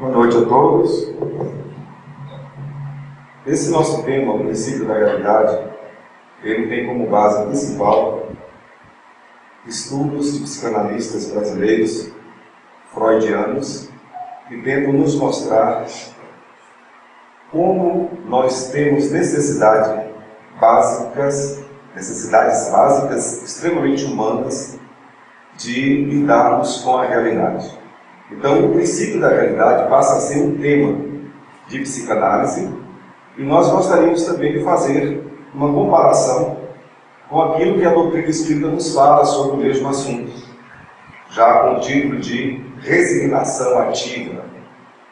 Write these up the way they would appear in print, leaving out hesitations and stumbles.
Boa noite a todos. Esse nosso tema, o princípio da realidade, ele tem como base principal estudos de psicanalistas brasileiros, freudianos, que tentam nos mostrar como nós temos necessidades básicas extremamente humanas de lidarmos com a realidade. Então, o princípio da realidade passa a ser um tema de psicanálise e nós gostaríamos também de fazer uma comparação com aquilo que a doutrina espírita nos fala sobre o mesmo assunto, já com o título de resignação ativa,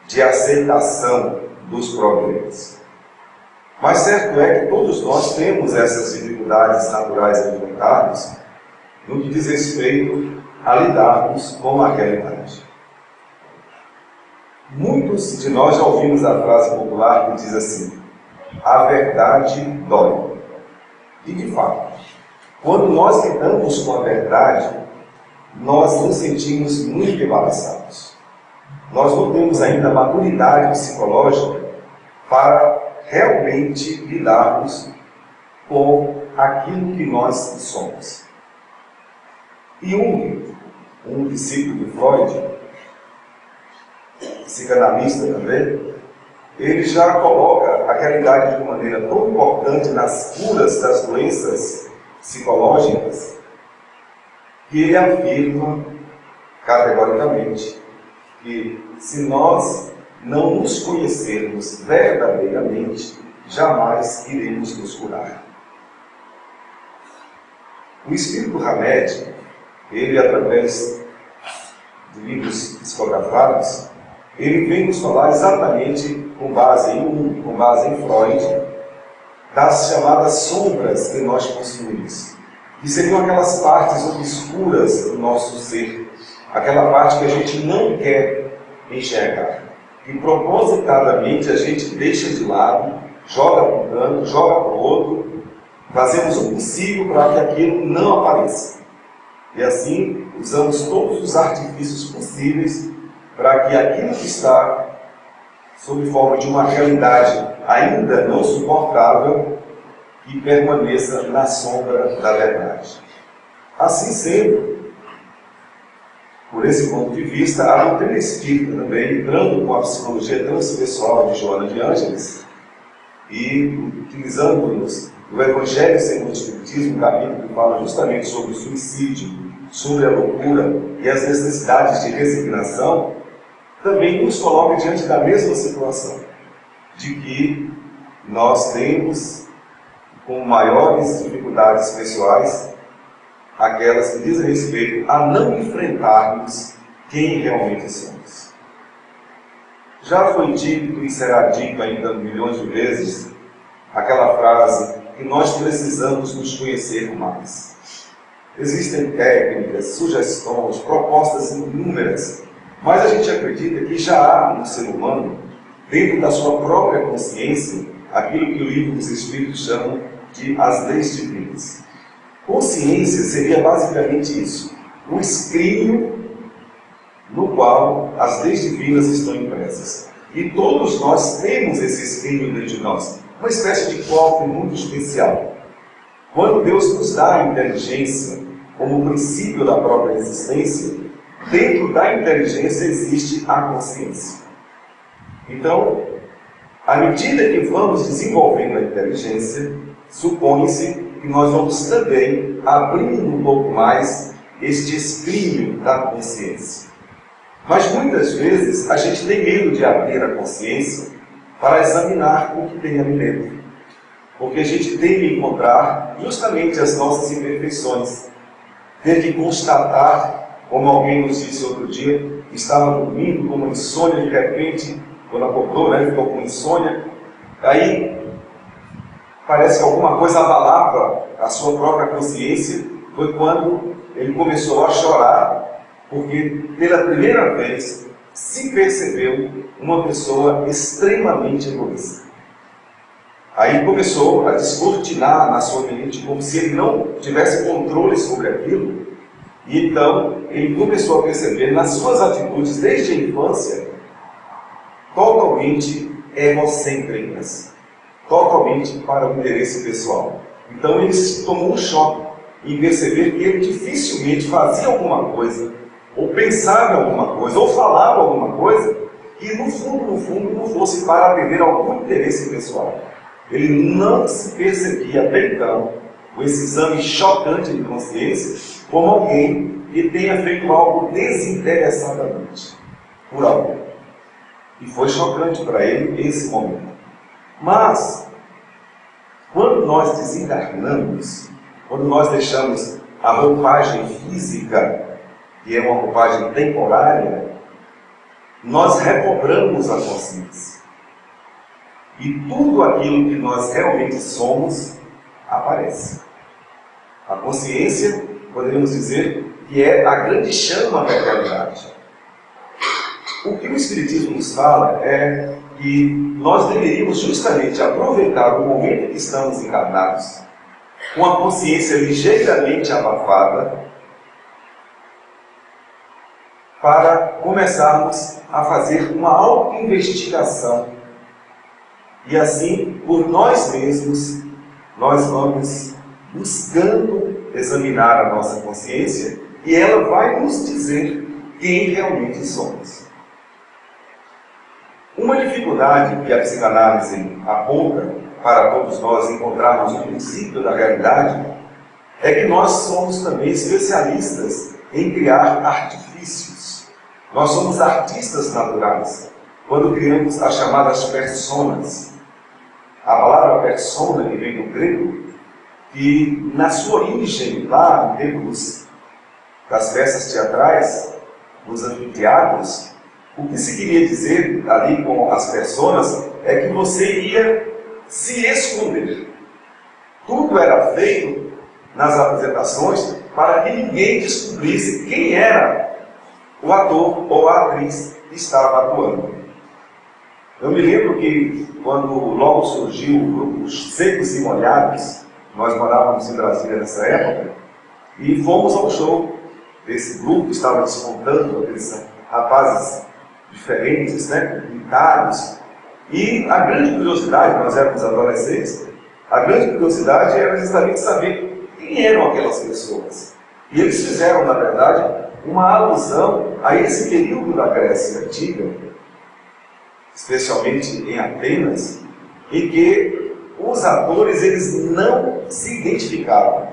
de aceitação dos problemas. Mas certo é que todos nós temos essas dificuldades naturais a enfrentarmos no que diz respeito a lidarmos com a realidade. Muitos de nós já ouvimos a frase popular que diz assim: a verdade dói. E de fato, quando nós lidamos com a verdade, nós nos sentimos muito embaraçados. Nós não temos ainda a maturidade psicológica para realmente lidarmos com aquilo que nós somos. E Jung, um discípulo de Freud, psicanalista também, ele já coloca a realidade de uma maneira tão importante nas curas das doenças psicológicas que ele afirma categoricamente que se nós não nos conhecermos verdadeiramente, jamais iremos nos curar. O espírito Hamed, ele através de livros psicografados, ele vem nos falar exatamente com base em Jung, com base em Freud, das chamadas sombras que nós possuímos, que seriam aquelas partes obscuras do nosso ser, aquela parte que a gente não quer enxergar, que propositadamente a gente deixa de lado, joga para um canto, joga para o outro, fazemos o possível para que aquilo não apareça. E assim usamos todos os artifícios possíveis para que aquilo que está sob forma de uma realidade ainda não suportável que permaneça na sombra da verdade. Assim sendo, por esse ponto de vista, a doutrina espírita também, entrando com a psicologia transpessoal de Joana de Ângeles e utilizando-nos o Evangelho segundo o Espiritismo, um capítulo que fala justamente sobre o suicídio, sobre a loucura e as necessidades de resignação, também nos coloca diante da mesma situação, de que nós temos, com maiores dificuldades pessoais, aquelas que dizem respeito a não enfrentarmos quem realmente somos. Já foi dito e será dito ainda milhões de vezes aquela frase que nós precisamos nos conhecer mais. Existem técnicas, sugestões, propostas inúmeras, mas a gente acredita que já há no ser humano, dentro da sua própria consciência, aquilo que o livro dos Espíritos chama de as leis divinas. Consciência seria basicamente isso, um escrínio no qual as leis divinas estão impressas. E todos nós temos esse escrínio dentro de nós, uma espécie de cofre muito especial. Quando Deus nos dá a inteligência como princípio da própria existência, dentro da inteligência existe a consciência. Então, à medida que vamos desenvolvendo a inteligência, supõe-se que nós vamos também abrindo um pouco mais este escrínio da consciência. Mas muitas vezes a gente tem medo de abrir a consciência para examinar o que tem ali dentro, porque a gente tem que encontrar justamente as nossas imperfeições, ter que constatar, como alguém nos disse outro dia, estava dormindo com uma insônia, de repente, quando acordou, ficou com insônia, aí parece que alguma coisa abalava a sua própria consciência. Foi quando ele começou a chorar, porque pela primeira vez se percebeu uma pessoa extremamente egoísta. Aí começou a descortinar na sua mente, como se ele não tivesse controle sobre aquilo. E então ele começou a perceber nas suas atitudes desde a infância totalmente egocêntricas, totalmente para o interesse pessoal. Então ele se tomou um choque em perceber que ele dificilmente fazia alguma coisa, ou pensava em alguma coisa, ou falava alguma coisa, que no fundo, não fosse para atender algum interesse pessoal. Ele não se percebia até então, com esse exame chocante de consciência, como alguém que tenha feito algo desinteressadamente por alguém. E foi chocante para ele esse momento. Mas, quando nós desencarnamos, quando nós deixamos a roupagem física, que é uma roupagem temporária, nós recobramos a consciência. E tudo aquilo que nós realmente somos aparece. A consciência, poderíamos dizer, que é a grande chama da realidade. O que o Espiritismo nos fala é que nós deveríamos justamente aproveitar o momento que estamos encarnados, com a consciência ligeiramente abafada, para começarmos a fazer uma auto-investigação. E assim, por nós mesmos, nós vamos buscando examinar a nossa consciência e ela vai nos dizer quem realmente somos. Uma dificuldade que a psicanálise aponta para todos nós encontrarmos o princípio da realidade é que nós somos também especialistas em criar artifícios. Nós somos artistas naturais quando criamos as chamadas personas. A palavra persona, que vem do grego, que na sua origem, lá em tempos das peças teatrais, dos anfiteatros, o que se queria dizer ali com as personas é que você ia se esconder. Tudo era feito nas apresentações para que ninguém descobrisse quem era o ator ou a atriz que estava atuando. Eu me lembro que quando logo surgiu o grupo Secos e Molhados, nós morávamos em Brasília nessa época, e fomos ao show desse grupo que estava despontando, aqueles rapazes diferentes, né, pintados. E a grande curiosidade, nós éramos adolescentes, a grande curiosidade era justamente saber quem eram aquelas pessoas. E eles fizeram, na verdade, uma alusão a esse período da Grécia Antiga, especialmente em Atenas, em que os atores eles não se identificavam.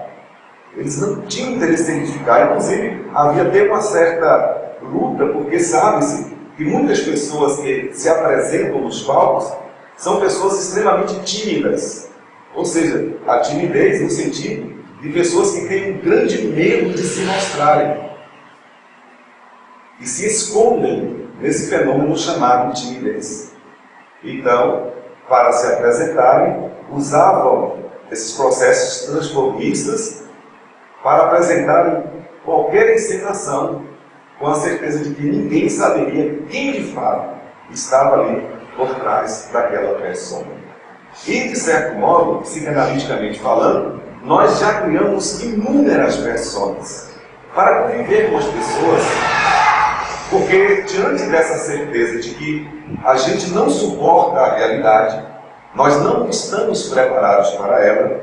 Eles não tinham interesse em se identificar. Inclusive, havia até uma certa luta, porque sabe-se que muitas pessoas que se apresentam nos palcos são pessoas extremamente tímidas. Ou seja, a timidez no sentido de pessoas que têm um grande medo de se mostrarem e se escondem nesse fenômeno chamado timidez. Então, para se apresentarem, usavam esses processos transformistas para apresentarem qualquer encenação, com a certeza de que ninguém saberia quem de fato estava ali por trás daquela pessoa. E, de certo modo, psicanaliticamente falando, nós já criamos inúmeras pessoas para conviver com as pessoas, porque diante dessa certeza de que a gente não suporta a realidade, nós não estamos preparados para ela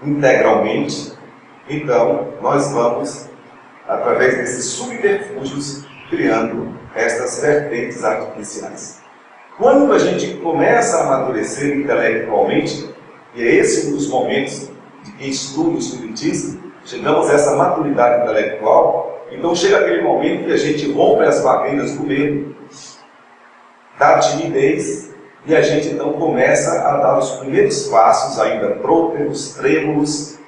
integralmente, então nós vamos, através desses subterfúgios, criando estas vertentes artificiais. Quando a gente começa a amadurecer intelectualmente, e é esse um dos momentos de quem estuda o Espiritismo, chegamos a essa maturidade intelectual, então chega aquele momento que a gente rompe as barreiras do medo, da timidez, e a gente então começa a dar os primeiros passos, ainda próprios, trêmulos,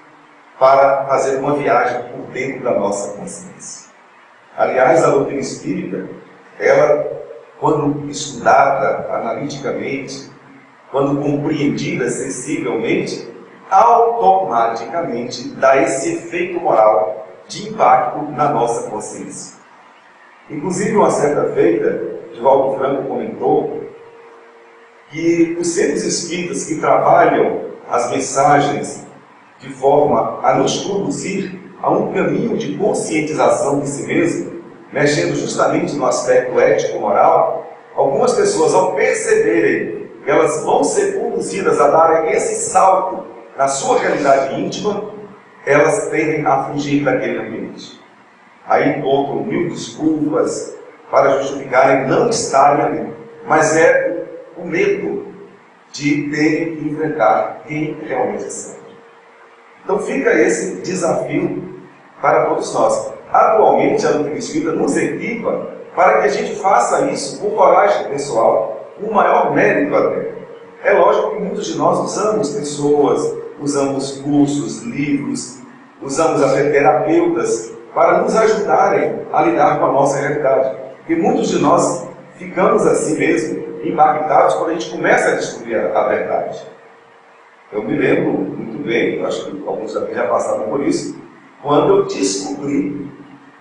para fazer uma viagem por dentro da nossa consciência. Aliás, a doutrina espírita, ela, quando estudada analiticamente, quando compreendida sensivelmente, automaticamente dá esse efeito moral de impacto na nossa consciência. Inclusive, uma certa feita, Divaldo Franco comentou que os centros espíritas que trabalham as mensagens de forma a nos conduzir a um caminho de conscientização de si mesmo, mexendo justamente no aspecto ético-moral, algumas pessoas pessoas, ao perceberem que elas vão ser conduzidas a darem esse salto na sua realidade íntima, elas tendem a fugir daquele ambiente. Aí encontram mil desculpas para justificarem não estarem ali. Mas é o medo de terem que enfrentar quem realmente são. Então fica esse desafio para todos nós. Atualmente a Doutrina Espírita nos equipa para que a gente faça isso com coragem pessoal, com maior mérito até. É lógico que muitos de nós usamos pessoas, usamos cursos, livros, usamos até terapeutas para nos ajudarem a lidar com a nossa realidade. Porque muitos de nós ficamos assim mesmo, impactados, quando a gente começa a descobrir a verdade. Eu me lembro muito bem, acho que alguns aqui já passaram por isso, quando eu descobri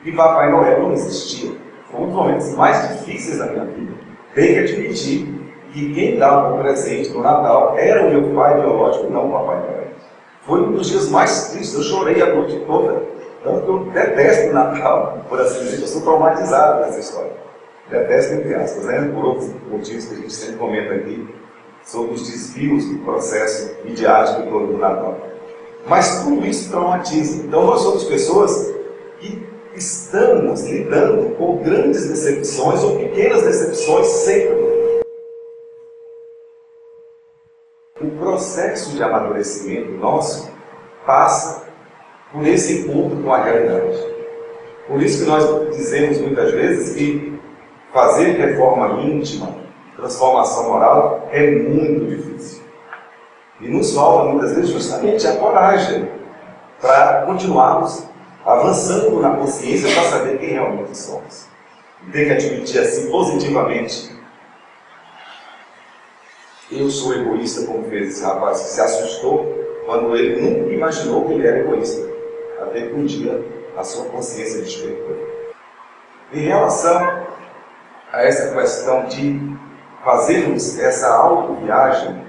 que Papai Noel não existia. Foi um dos momentos mais difíceis da minha vida. Tenho que admitir que quem dava o presente no Natal era o meu pai biológico, não o Papai Noel. Foi um dos dias mais tristes, eu chorei a noite toda. Tanto que eu detesto o Natal, por assim dizer, eu sou traumatizado nessa história. Detesto entre aspas, né? Por outros motivos que a gente sempre comenta aqui, sobre os desvios do processo midiático em torno do Natal. Mas tudo isso traumatiza. Então nós somos pessoas que estamos lidando com grandes decepções ou pequenas decepções sempre. O processo de amadurecimento nosso passa por esse encontro com a realidade. Por isso que nós dizemos muitas vezes que fazer reforma íntima, transformação moral, é muito difícil. E nos falta muitas vezes justamente a coragem para continuarmos avançando na consciência para saber quem realmente somos. E tem que admitir assim positivamente: eu sou egoísta, como fez esse rapaz que se assustou quando ele nunca imaginou que ele era egoísta, até que um dia a sua consciência despertou. Em relação a essa questão de fazermos essa autoviagem,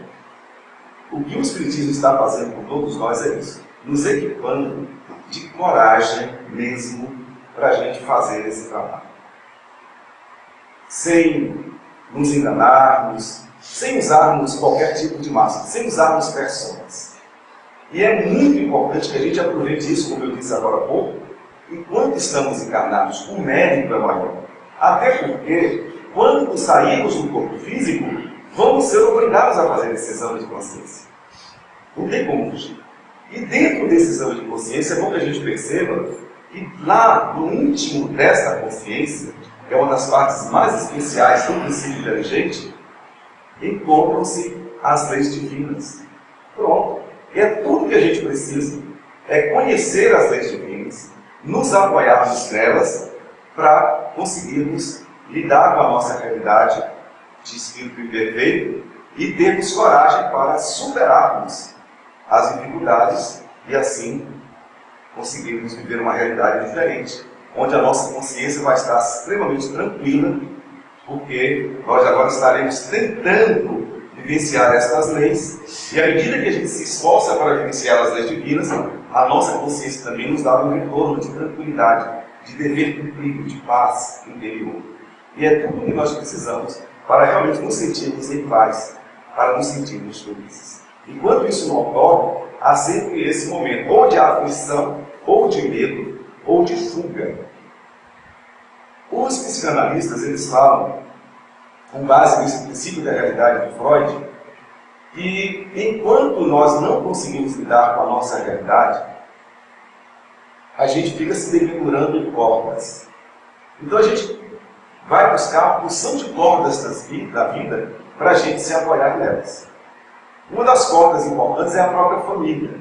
o que o Espiritismo está fazendo por todos nós é isso, nos equipando de coragem mesmo para a gente fazer esse trabalho. Sem nos enganarmos, sem usarmos qualquer tipo de máscara, sem usarmos personas. E é muito importante que a gente aproveite isso, como eu disse agora há pouco, enquanto estamos encarnados, o mérito é maior. Até porque, quando sairmos do corpo físico, vamos ser obrigados a fazer esse exame de consciência. Não tem como fugir. E dentro desse exame de consciência, é bom que a gente perceba que lá no íntimo dessa consciência, que é uma das partes mais especiais do princípio inteligente, encontram-se as leis divinas. Pronto. E é tudo que a gente precisa. É conhecer as leis divinas, nos apoiarmos nelas, para conseguirmos lidar com a nossa realidade de espírito imperfeito e termos coragem para superarmos as dificuldades e assim conseguirmos viver uma realidade diferente, onde a nossa consciência vai estar extremamente tranquila, porque nós agora estaremos tentando vivenciar estas leis, e à medida que a gente se esforça para vivenciar as leis divinas, a nossa consciência também nos dá um retorno de tranquilidade, de dever cumprido, de paz interior. E é tudo o que nós precisamos para realmente nos sentirmos em paz, para nos sentirmos felizes. Enquanto isso não ocorre, há sempre esse momento, ou de aflição, ou de medo, ou de fuga. Os psicanalistas, eles falam, com base nesse princípio da realidade de Freud, que enquanto nós não conseguimos lidar com a nossa realidade, a gente fica se pendurando em cordas. Então a gente vai buscar a porção de cordas da vida para a gente se apoiar nelas. Uma das cordas importantes é a própria família.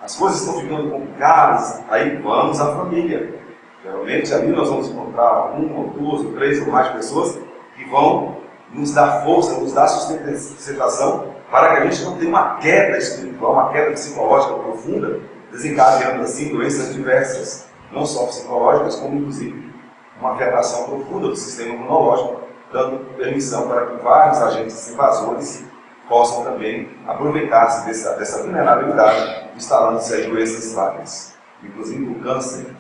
As coisas estão ficando complicadas, aí vamos à família. Geralmente ali nós vamos encontrar uma ou duas ou três ou mais pessoas que vão nos dar força, nos dar sustentação para que a gente não tenha uma queda espiritual, uma queda psicológica profunda, desencadeando assim doenças diversas, não só psicológicas, como inclusive uma afetação profunda do sistema imunológico, dando permissão para que vários agentes invasores possam também aproveitar-se dessa vulnerabilidade, instalando-se aí doenças várias, inclusive o câncer,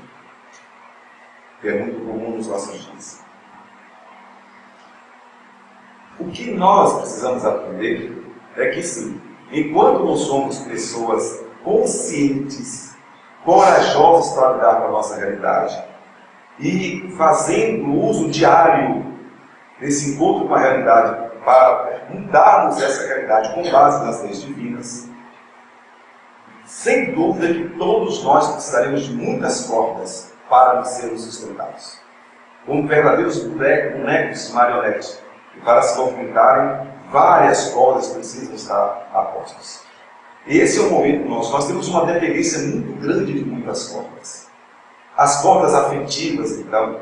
que é muito comum nos nossos dias. O que nós precisamos aprender é que sim, enquanto não somos pessoas conscientes, corajosos para lidar com a nossa realidade e fazendo uso diário desse encontro com a realidade para mudarmos essa realidade com base nas leis divinas, sem dúvida que todos nós precisaremos de muitas cordas para sermos sustentados. Como verdadeiros bonecos de marionete, e para se movimentarem, várias cordas precisam estar a postos. Esse é o momento nosso. Nós temos uma dependência muito grande de muitas cordas. As cordas afetivas, então,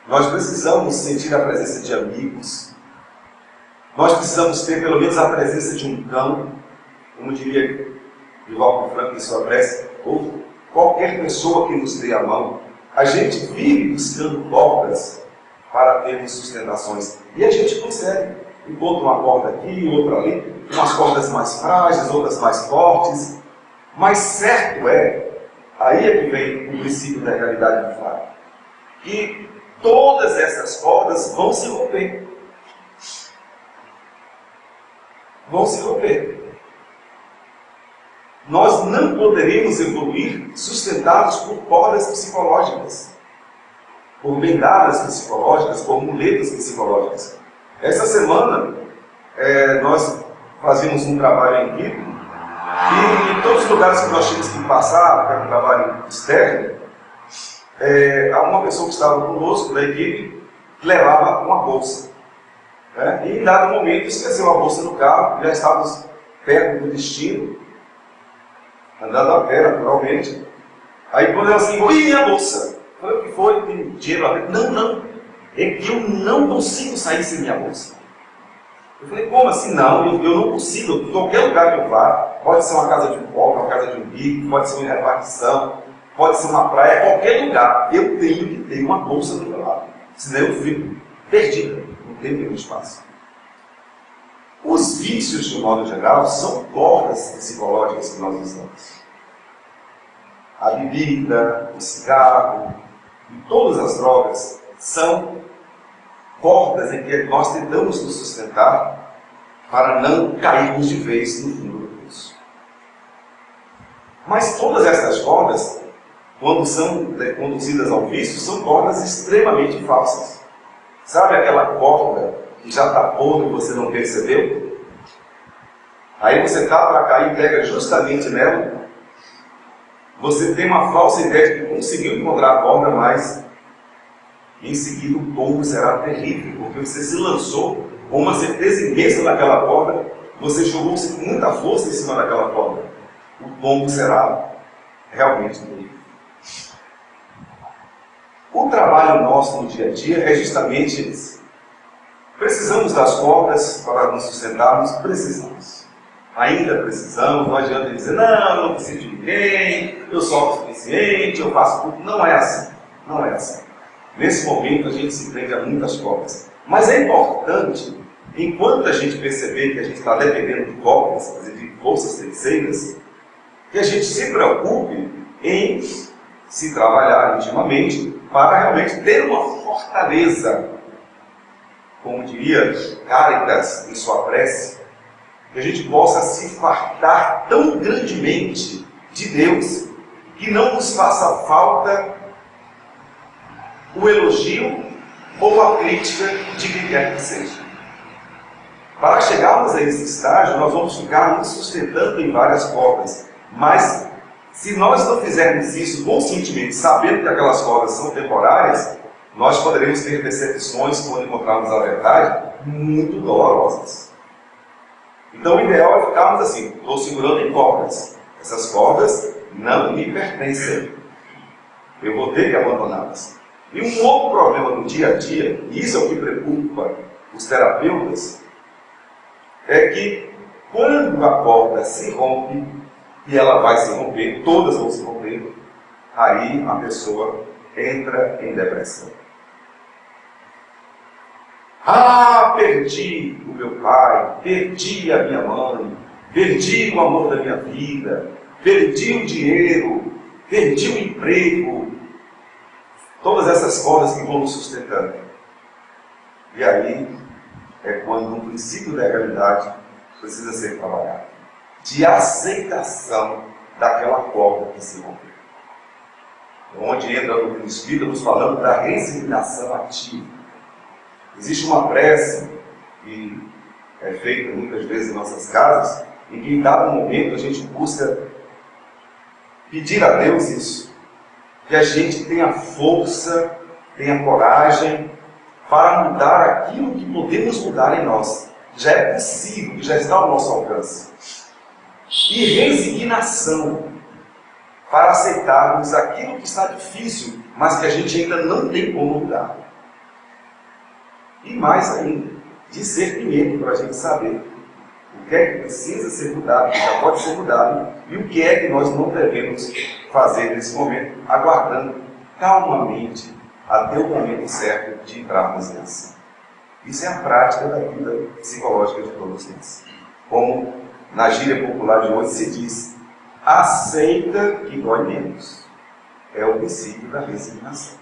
nós precisamos sentir a presença de amigos. Nós precisamos ter pelo menos a presença de um cão, como diria Divaldo Franco em sua prece, ou qualquer pessoa que nos dê a mão. A gente vive buscando cordas para termos sustentações. E a gente consegue. Encontra uma corda aqui, outra ali, umas cordas mais frágeis, outras mais fortes. Mas certo é, aí é que vem o princípio da realidade do fato, que todas essas cordas vão se romper. Vão se romper. Nós não poderemos evoluir sustentados por cordas psicológicas, por bengadas psicológicas, por muletas psicológicas. Essa semana, nós fazíamos um trabalho em equipe e em todos os lugares que nós tínhamos que passar, para um trabalho externo, há uma pessoa que estava conosco da equipe que levava uma bolsa. E em dado momento esqueceu a bolsa no carro, já estávamos perto do destino, andando a pé, naturalmente. Aí quando ela assim, e minha bolsa? Eu falei, o que foi? Tem dinheiro lá dentro? Não, é que eu não consigo sair sem minha bolsa. Eu falei, como assim? Não, eu não consigo, em qualquer lugar que eu vá, pode ser uma casa de um pobre, uma casa de um rico, pode ser uma repartição, pode ser uma praia, qualquer lugar, eu tenho que ter uma bolsa do meu lado, senão eu fico perdida, não tenho nenhum espaço. Os vícios, de um modo geral, são cordas psicológicas que nós usamos. A bebida, o cigarro e todas as drogas são cordas em que nós tentamos nos sustentar para não cairmos de vez no fundo do poço. Mas todas essas cordas, quando são conduzidas ao vício, são cordas extremamente falsas. Sabe aquela corda que já está podre e você não percebeu? Aí você está para cair e pega justamente nela. Você tem uma falsa ideia de que conseguiu encontrar a corda, mas em seguida o tombo será terrível, porque você se lançou com uma certeza imensa naquela corda, você jogou-se com muita força em cima daquela corda. O tombo será realmente terrível. O trabalho nosso no dia a dia é justamente esse. Precisamos das cordas para nos sustentarmos? Precisamos. Ainda precisamos, não adianta dizer, não, eu não preciso de ninguém, eu sou o suficiente, eu faço tudo. Não é assim. Não é assim. Nesse momento a gente se prende a muitas cordas. Mas é importante, enquanto a gente perceber que a gente está dependendo de cordas, de forças terceiras, que a gente se preocupe em se trabalhar intimamente para realmente ter uma fortaleza, como diria Cáritas em sua prece, que a gente possa se fartar tão grandemente de Deus que não nos faça falta o elogio ou a crítica de quem quer que seja. Para chegarmos a esse estágio, nós vamos ficar nos sustentando em várias cordas, mas se nós não fizermos isso conscientemente, sabendo que aquelas cordas são temporárias, nós poderemos ter percepções, quando encontrarmos a verdade, muito dolorosas. Então o ideal é ficarmos assim, estou segurando em cordas. Essas cordas não me pertencem. Eu vou ter que abandoná-las. E um outro problema no dia a dia, e isso é o que preocupa os terapeutas, é que quando a corda se rompe, e ela vai se romper, todas vão se romper, aí a pessoa entra em depressão. Perdi o meu pai, perdi a minha mãe, perdi o amor da minha vida, perdi o dinheiro, perdi o emprego. Todas essas cordas que vão nos sustentando. E aí é quando quando um princípio da realidade precisa ser trabalhado. De aceitação daquela corda que se rompeu. Onde entra no Espírito, nos falando da resignação ativa. Existe uma prece que é feita muitas vezes em nossas casas, em que em dado momento a gente busca pedir a Deus isso, que a gente tenha força, tenha coragem para mudar aquilo que podemos mudar em nós. Já é possível, já está ao nosso alcance. E resignação para aceitarmos aquilo que está difícil, mas que a gente ainda não tem como mudar. E mais ainda, discernimento para a gente saber o que é que precisa ser mudado, o que já pode ser mudado, e o que é que nós não devemos fazer nesse momento, aguardando calmamente até o momento certo de entrarmos em ação. Isso é a prática da vida psicológica de todos nós. Como na gíria popular de hoje se diz, aceita que dói menos. É o princípio da resignação.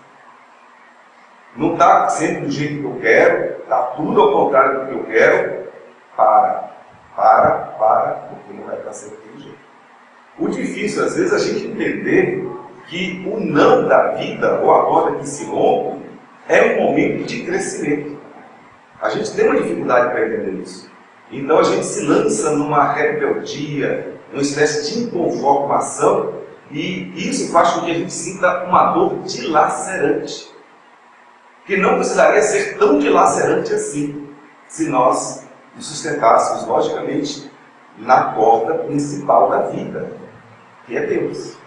Não está sempre do jeito que eu quero, está tudo ao contrário do que eu quero. Para, porque não vai estar sempre do jeito. O difícil, às vezes, é a gente entender que o não da vida, ou a corda que se rompe, é um momento de crescimento. A gente tem uma dificuldade para entender isso. Então a gente se lança numa rebeldia, numa espécie de inconformação, e isso faz com que a gente sinta uma dor dilacerante. Que não precisaria ser tão dilacerante assim, se nós nos sustentássemos, logicamente, na corda principal da vida, que é Deus.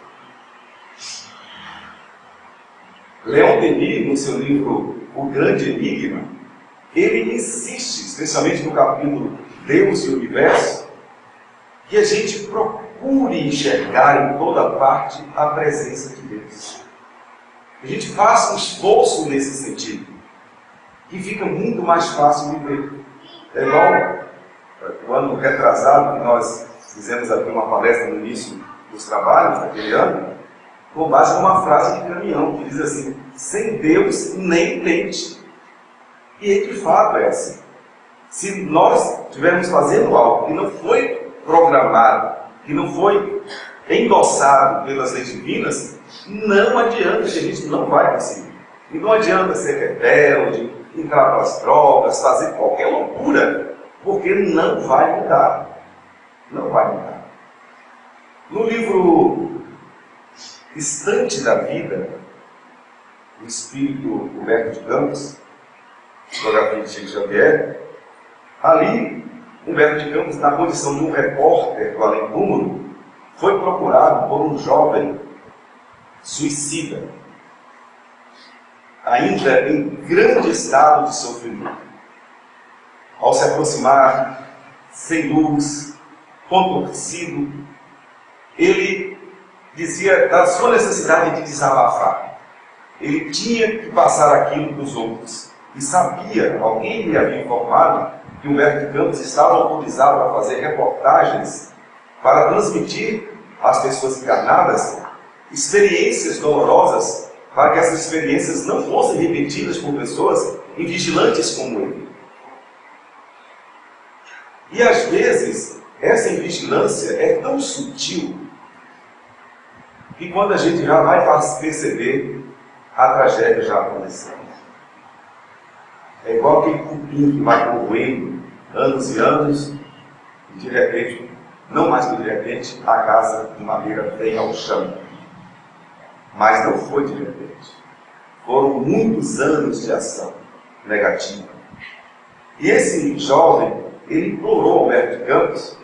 Leon Denis, no seu livro O Grande Enigma, ele insiste, especialmente no capítulo Deus e o Universo, que a gente procure enxergar em toda parte a presença de Deus. Que a gente faça um esforço nesse sentido, que fica muito mais fácil de ver. É igual o ano retrasado, que nós fizemos aqui uma palestra no início dos trabalhos daquele ano, com base numa frase de caminhão, que diz assim, sem Deus nem tente. E de fato é assim. Se nós estivermos fazendo algo que não foi programado, que não foi endossado pelas leis divinas, não adianta, que a gente não vai conseguir. E não adianta ser rebelde, entrar para as drogas, fazer qualquer loucura, porque não vai mudar. Não vai mudar. No livro Estante da Vida, do espírito Humberto de Campos, fotografia de Chico Xavier, ali, Humberto de Campos, na condição de um repórter do além-túmulo, foi procurado por um jovem suicida, ainda em grande estado de sofrimento. Ao se aproximar, sem luz, contorcido, ele dizia da sua necessidade de desabafar. Ele tinha que passar aquilo para os outros. E sabia, alguém lhe havia informado, que Humberto de Campos estava autorizado a fazer reportagens para transmitir às pessoas encarnadas experiências dolorosas, para que essas experiências não fossem repetidas por pessoas invigilantes como ele. E às vezes, essa invigilância é tão sutil que quando a gente já vai perceber, a tragédia já aconteceu. É igual aquele cupim que vai corroendo anos e anos, e de repente, não mais que de repente, a casa de madeira vem ao chão. Mas não foi de repente. Foram muitos anos de ação negativa. E esse jovem, ele implorou ao Humberto de Campos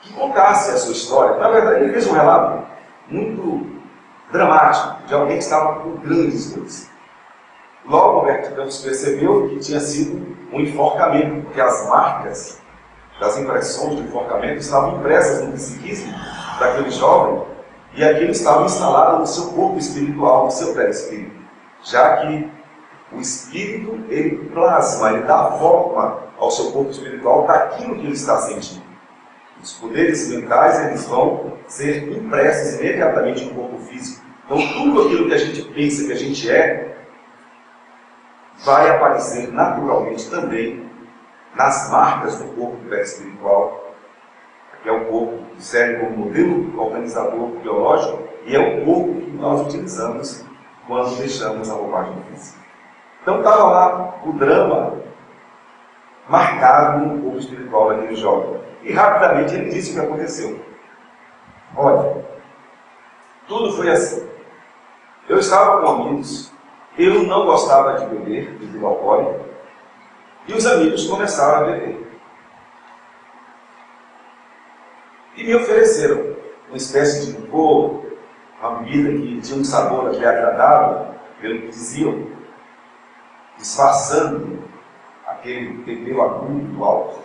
que contasse a sua história. Na verdade, ele fez um relato muito dramático de alguém que estava com grandes dores. Logo, Humberto de Campos percebeu que tinha sido um enforcamento, porque as marcas das impressões do enforcamento estavam impressas no psiquismo daquele jovem, e aquilo estava instalado no seu corpo espiritual, no seu perispírito, já que o espírito, ele plasma, ele dá forma ao seu corpo espiritual daquilo que ele está sentindo. Os poderes mentais, eles vão ser impressos imediatamente no corpo físico. Então, tudo aquilo que a gente pensa que a gente é, vai aparecer naturalmente também nas marcas do corpo espiritual, que é o corpo que serve como modelo organizador biológico, e é o corpo que nós utilizamos quando deixamos a roupagem física. Então estava lá o drama marcado no corpo espiritual daquele jovem. E rapidamente ele disse o que aconteceu. Olha, tudo foi assim. Eu estava com amigos, eu não gostava de beber, bebida alcoólica, e os amigos começaram a beber. E me ofereceram uma espécie de licor, uma bebida que tinha um sabor até agradável, pelo que diziam, disfarçando aquele tempero agudo do álcool.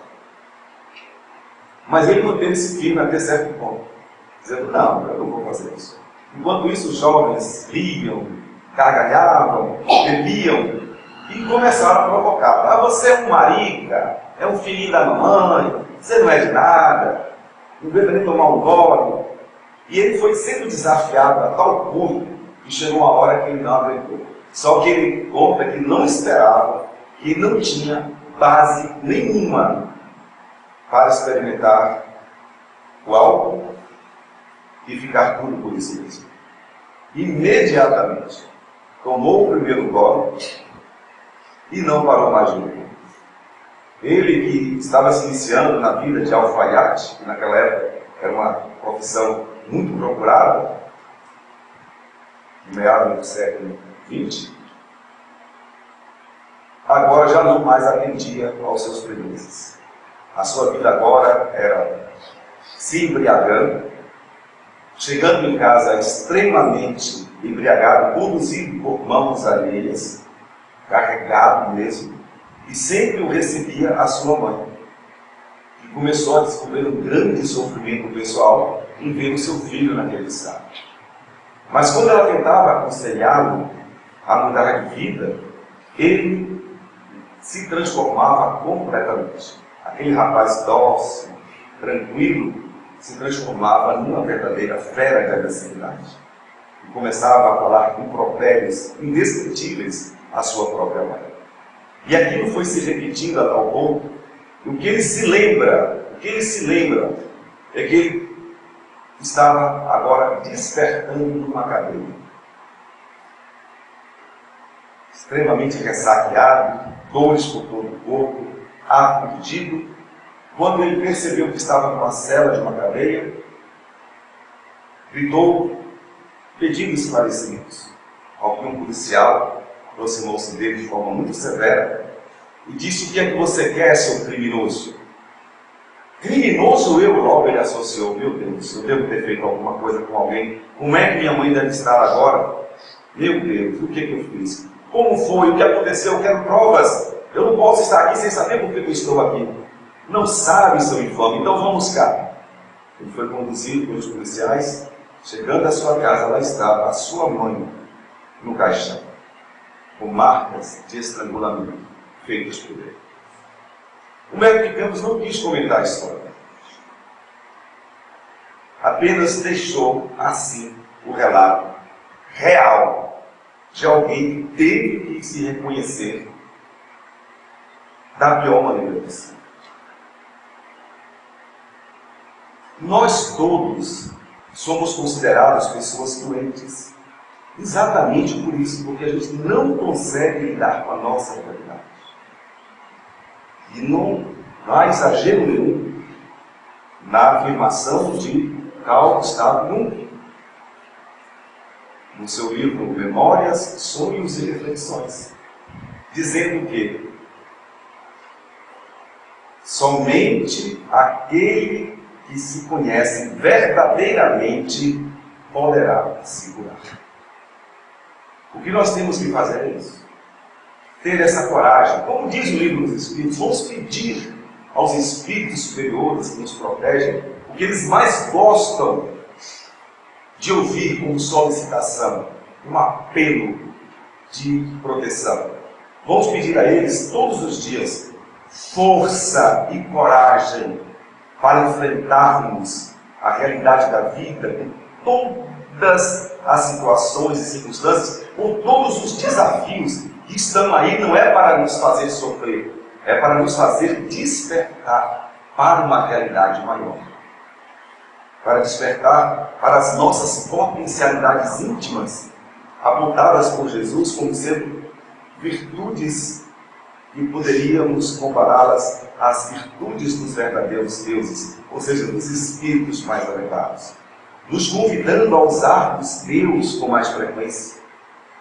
Mas ele manteve-se firme até certo ponto, dizendo, não, eu não vou fazer isso. Enquanto isso, os jovens riam, gargalhavam, bebiam e começaram a provocar. Ah, você é um marica, é um filhinho da mamãe, você não é de nada, não deve nem tomar um gole. E ele foi sendo desafiado a tal ponto que chegou uma hora que ele não aguentou. Só que ele conta que não esperava, que não tinha base nenhuma para experimentar o álcool e ficar tudo por isso mesmo. Imediatamente tomou o primeiro gole e não parou mais de beber. Ele que estava se iniciando na vida de alfaiate, que naquela época era uma profissão muito procurada, no meado do século XX, agora já não mais atendia aos seus fregueses. A sua vida agora era se embriagando, chegando em casa extremamente embriagado, conduzido por mãos alheias, carregado mesmo, e sempre o recebia a sua mãe, que começou a descobrir um grande sofrimento pessoal em ver o seu filho naquele estado. Mas quando ela tentava aconselhá-lo a mudar de vida, ele se transformava completamente. Aquele rapaz dócil, tranquilo, se transformava numa verdadeira fera de agressividade. E começava a falar impropérios indescritíveis à sua própria mãe. E aquilo foi se repetindo a tal ponto, e o que ele se lembra é que ele estava agora despertando numa cadeia. Extremamente ressaqueado, dores por todo o corpo, aturdido. Quando ele percebeu que estava numa cela de uma cadeia, gritou, pedindo esclarecimentos. Ao que um policial aproximou-se dele de forma muito severa e disse: o que é que você quer, seu criminoso? Criminoso eu? Logo ele associou: meu Deus, eu devo ter feito alguma coisa com alguém. Como é que minha mãe deve estar agora? Meu Deus, o que é que eu fiz? Como foi? O que aconteceu? Eu quero provas. Eu não posso estar aqui sem saber por que eu estou aqui. Não sabe, seu infame, então vamos cá. Ele foi conduzido pelos policiais. Chegando à sua casa, lá estava a sua mãe no caixão, com marcas de estrangulamento feitas por ele. O médico Campos não quis comentar a história. Apenas deixou assim o relato real de alguém que teve que se reconhecer da pior maneira possível. Nós todos somos considerados pessoas doentes. Exatamente por isso, porque a gente não consegue lidar com a nossa realidade. E não há exagero nenhum na afirmação de Carl Gustav Jung, no seu livro Memórias, Sonhos e Reflexões, dizendo que somente aquele que se conhece verdadeiramente poderá se curar. O que nós temos que fazer é isso. Ter essa coragem. Como diz o livro dos Espíritos, vamos pedir aos Espíritos superiores que nos protegem o que eles mais gostam de ouvir como solicitação, um apelo de proteção. Vamos pedir a eles todos os dias força e coragem para enfrentarmos a realidade da vida com todas as situações e circunstâncias, com todos os desafios que estão aí, não é para nos fazer sofrer, é para nos fazer despertar para uma realidade maior. Para despertar para as nossas potencialidades íntimas, apontadas por Jesus como sendo virtudes e poderíamos compará-las às virtudes dos verdadeiros deuses, ou seja, dos espíritos mais elevados, nos convidando a usarmos Deus com mais frequência.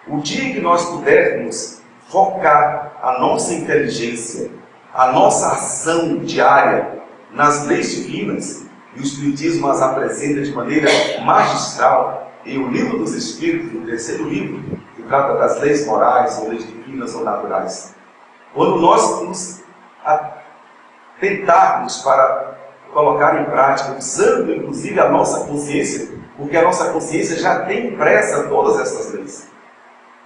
O dia que nós pudermos focar a nossa inteligência, a nossa ação diária nas leis divinas, e o Espiritismo as apresenta de maneira magistral em O Livro dos Espíritos, no terceiro livro, que trata das leis morais, ou leis divinas ou naturais. Quando nós nos atentarmos para colocar em prática, usando inclusive a nossa consciência, porque a nossa consciência já tem impressa todas essas leis,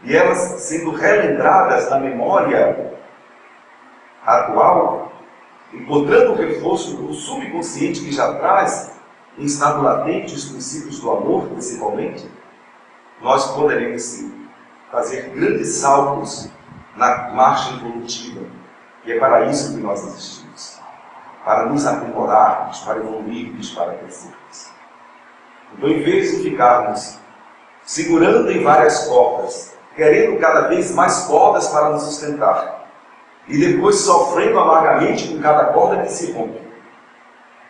e elas sendo relembradas na memória atual, encontrando o reforço do subconsciente que já traz em estado latente os princípios do amor, principalmente, nós poderemos sim fazer grandes saltos na marcha evolutiva, e é para isso que nós existimos, para nos aprimorarmos, para evoluirmos, para crescermos. Então, em vez de ficarmos segurando em várias cordas, querendo cada vez mais cordas para nos sustentar, e depois sofrendo amargamente com cada corda que se rompe,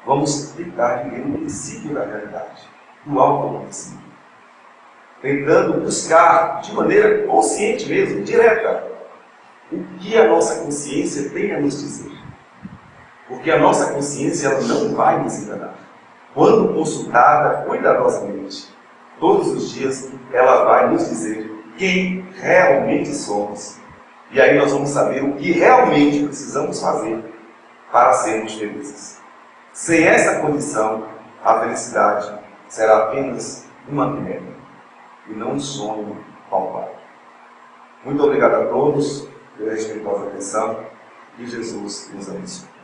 vamos tentar viver o princípio da realidade, do autoconhecimento, tentando buscar de maneira consciente mesmo, direta, o que a nossa consciência tem a nos dizer. Porque a nossa consciência ela não vai nos enganar. Quando consultada cuidadosamente, todos os dias, ela vai nos dizer quem realmente somos. E aí nós vamos saber o que realmente precisamos fazer para sermos felizes. Sem essa condição, a felicidade será apenas uma quimera e não um sonho palpável. Muito obrigado a todos pela respeitosa atenção e Jesus nos abençoe.